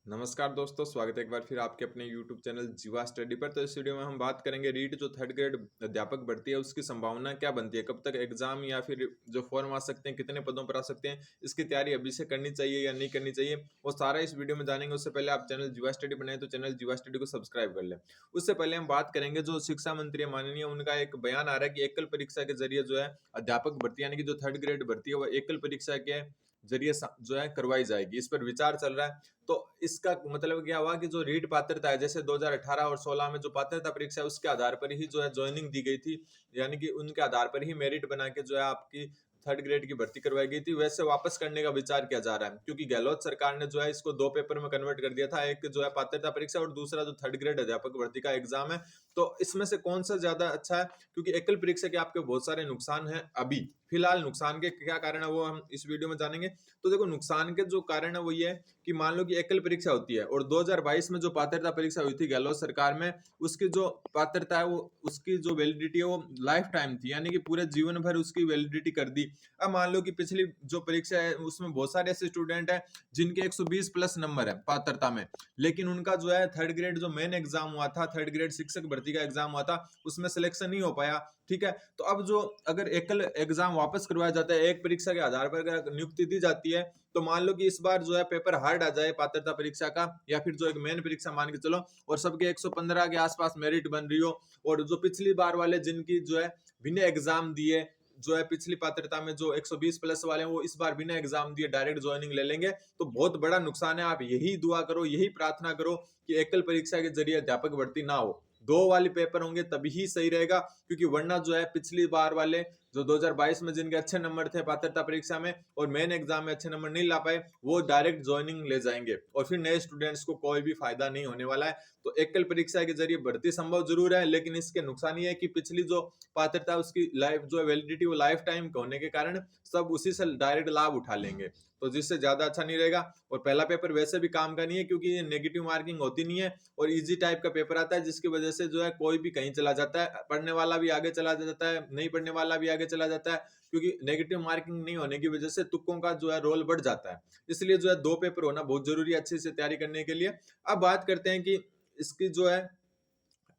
नमस्कार दोस्तों, स्वागत है एक बार फिर आपके अपने YouTube चैनल जीवा स्टडी पर। तो इस वीडियो में हम बात करेंगे रीट जो थर्ड ग्रेड अध्यापक भर्ती है उसकी संभावना क्या बनती है, कब तक एग्जाम या फिर जो फॉर्म आ सकते हैं, कितने पदों पर आ सकते हैं, इसकी तैयारी अभी से करनी चाहिए या नहीं करनी चाहिए, वो सारा इस वीडियो में जानेंगे। उससे पहले आप चैनल जीवा स्टडी बनाए तो चैनल जीवा स्टडी को सब्सक्राइब कर लें। उससे पहले हम बात करेंगे जो शिक्षा मंत्री माननीय, उनका एक बयान आ रहा है कि एकल परीक्षा के जरिए जो है अध्यापक भर्ती यानी कि जो थर्ड ग्रेड भर्ती है वह एकल परीक्षा के जरिए जो है करवाई जाएगी। इस पर विचार चल रहा है। तो इसका मतलब क्या हुआ कि जो रीट पात्रता है, जैसे 2018 और 16 में जो पात्रता परीक्षा है उसके आधार पर ही जो है ज्वाइनिंग दी गई थी, यानी कि उनके आधार पर ही मेरिट बना के जो है आपकी थर्ड ग्रेड की भर्ती करवाई गई थी, वैसे वापस करने का विचार किया जा रहा है। क्योंकि गहलोत सरकार ने जो है इसको दो पेपर में कन्वर्ट कर दिया था, एक जो है पात्रता परीक्षा और दूसरा जो थर्ड ग्रेड अध्यापक भर्ती का एग्जाम है। तो इसमें से कौन सा ज्यादा अच्छा है, क्योंकि एकल परीक्षा के आपके बहुत सारे नुकसान हैं। अभी फिलहाल नुकसान के क्या कारण है वो हम इस वीडियो में जानेंगे। तो देखो, नुकसान के जो कारण है वो ये है कि मान लो कि एकल परीक्षा होती है और 2022 में जो पात्रता परीक्षा हुई थी गहलोत सरकार में, उसकी जो पात्रता है वो उसकी जो वैलिडिटी है वो लाइफ टाइम थी, यानी कि पूरे जीवन भर उसकी वैलिडिटी कर दी। अब मान लो कि पिछली जो परीक्षा है उसमें बहुत सारे ऐसे स्टूडेंट हैं जिनके 120 प्लस नंबर है पात्रता में, लेकिन उनका जो है थर्ड ग्रेड जो मेन एग्जाम हुआ था, थर्ड ग्रेड शिक्षक भर्ती का एग्जाम हुआ था, उसमें सिलेक्शन नहीं हो पाया। ठीक है, तो अब जो अगर एकल एग्जाम वापस करवाया जाता है, एक परीक्षा के आधार पर अगर नियुक्ति दी जाती है, तो मान लो कि इस बार जो है पेपर हार्ड आ जाए पात्रता परीक्षा का, या फिर जो एक मेन परीक्षा मान के चलो, और सबके 115 के आसपास मेरिट बन रही हो, और जो पिछली बार वाले जिनकी जो है बिना एग्जाम दिए जो है पिछली पात्रता में जो 120 प्लस वाले हैं वो इस बार बिना एग्जाम दिए डायरेक्ट ज्वाइनिंग ले लेंगे, तो बहुत बड़ा नुकसान है। आप यही दुआ करो, यही प्रार्थना करो कि एकल परीक्षा के जरिए अध्यापक भर्ती ना हो, दो वाले पेपर होंगे तभी ही सही रहेगा। क्योंकि वरना जो है पिछली बार वाले जो 2022 में जिनके अच्छे नंबर थे पात्रता परीक्षा में और मेन एग्जाम में अच्छे नंबर नहीं ला पाए, वो डायरेक्ट ज्वाइनिंग ले जाएंगे और फिर नए स्टूडेंट्स को कोई भी फायदा नहीं होने वाला है। तो एकल परीक्षा के जरिए भर्ती संभव जरूर है, लेकिन इसके नुकसान ये है कि पिछली जो पात्रता उसकी लाइफ जो है वैलिडिटी वो लाइफ टाइम होने के कारण सब उसी से डायरेक्ट लाभ उठा लेंगे, तो जिससे ज्यादा अच्छा नहीं रहेगा। और पहला पेपर वैसे भी काम का नहीं है, क्योंकि ये नेगेटिव मार्किंग होती नहीं है और इजी टाइप का पेपर आता है, जिसकी वजह से जो है कोई भी कहीं चला जाता है, पढ़ने वाला भी आगे चला जाता है, नहीं पढ़ने वाला भी आगे चला जाता है, क्योंकि नेगेटिव मार्किंग नहीं होने की वजह से तुक्कों का जो है रोल बढ़ जाता है। इसलिए जो है दो पेपर होना बहुत जरूरी है अच्छे से तैयारी करने के लिए। अब बात करते हैं कि इसकी जो है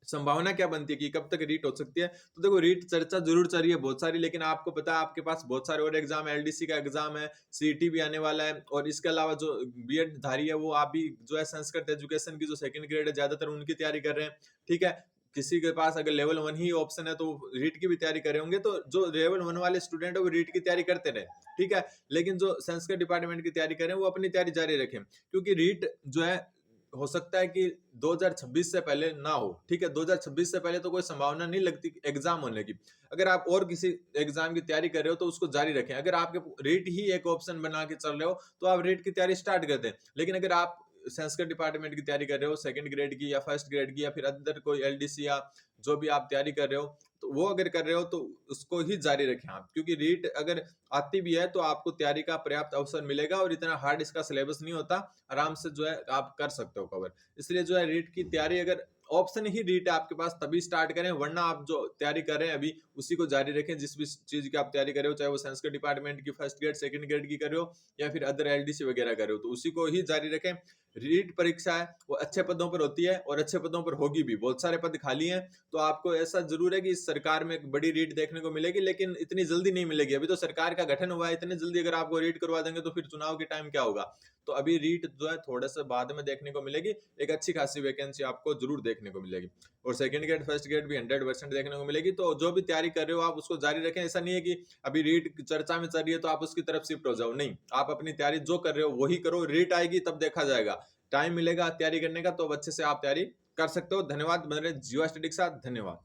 संभावना क्या बनती है कि कब तक रीट हो सकती है। तो देखो, रीट चर्चा जरूर चल रही है बहुत सारी, लेकिन आपको पता है आपके पास बहुत सारे और एग्जाम है, एलडीसी का एग्जाम है, सीईटी भी आने वाला है, और इसके अलावा जो बीएड धारी है वो आप भी जो है संस्कृत एजुकेशन की जो सेकंड ग्रेड है ज्यादातर उनकी तैयारी कर रहे हैं। ठीक है, किसी के पास अगर लेवल 1 ही ऑप्शन है तो रीट की भी तैयारी कर रहे होंगे, तो जो लेवल 1 वाले स्टूडेंट है वो रीट की तैयारी करते रहे। ठीक है, लेकिन जो संस्कृत डिपार्टमेंट की तैयारी कर रहे हैं वो अपनी तैयारी जारी रखें, क्योंकि रीट जो है हो सकता है कि 2026 से पहले ना हो। ठीक है, 2026 से पहले तो कोई संभावना नहीं लगती एग्जाम होने की। अगर आप और किसी एग्जाम की तैयारी कर रहे हो तो उसको जारी रखें। अगर आपके रेट ही एक ऑप्शन बना के चल रहे हो तो आप रेट की तैयारी स्टार्ट कर दें। लेकिन अगर आप संस्कृत डिपार्टमेंट की तैयारी कर रहे हो, सेकंड ग्रेड की या फर्स्ट ग्रेड की, या फिर अदर कोई एलडीसी या जो भी आप तैयारी कर रहे हो, तो वो अगर कर रहे हो तो उसको ही जारी रखें आप, क्योंकि रीट अगर आती भी है तो आपको तैयारी का पर्याप्त अवसर मिलेगा और इतना हार्ड इसका सिलेबस नहीं होता, आराम से जो है आप कर सकते हो कवर। इसलिए जो है रीट की तैयारी अगर ऑप्शन ही रीट है आपके पास तभी स्टार्ट करें, वरना आप जो तैयारी कर रहे हैं अभी उसी को जारी रखें। जिस भी चीज की आप तैयारी कर रहे हो, चाहे वो संस्कृत डिपार्टमेंट की फर्स्ट ग्रेड सेकंड ग्रेड की कर रहे हो या फिर अदर एलडीसी वगैरह कर रहे हो, तो उसी को ही जारी रखें। रीट परीक्षा है वो अच्छे पदों पर होती है और अच्छे पदों पर होगी भी, बहुत सारे पद खाली हैं, तो आपको ऐसा जरूर है कि इस सरकार में एक बड़ी रीट देखने को मिलेगी, लेकिन इतनी जल्दी नहीं मिलेगी। अभी तो सरकार का गठन हुआ है, इतनी जल्दी अगर आपको रीट करवा देंगे तो फिर चुनाव के टाइम क्या होगा। तो अभी रीट जो है थोड़े से बाद में देखने को मिलेगी, एक अच्छी खासी वैकेंसी आपको जरूर देखने को मिलेगी, और सेकंड ग्रेड फर्स्ट ग्रेड भी 100% देखने को मिलेगी। तो जो भी तैयारी कर रहे हो आप उसको जारी रखें। ऐसा नहीं है कि अभी रीट चर्चा में चल रही है तो आप उसकी तरफ शिफ्ट हो जाओ, नहीं, आप अपनी तैयारी जो कर रहे हो वही करो। रीट आएगी तब देखा जाएगा, टाइम मिलेगा तैयारी करने का तो अच्छे से आप तैयारी कर सकते हो। धन्यवाद, बने रहे जीवा स्टडी के साथ। धन्यवाद।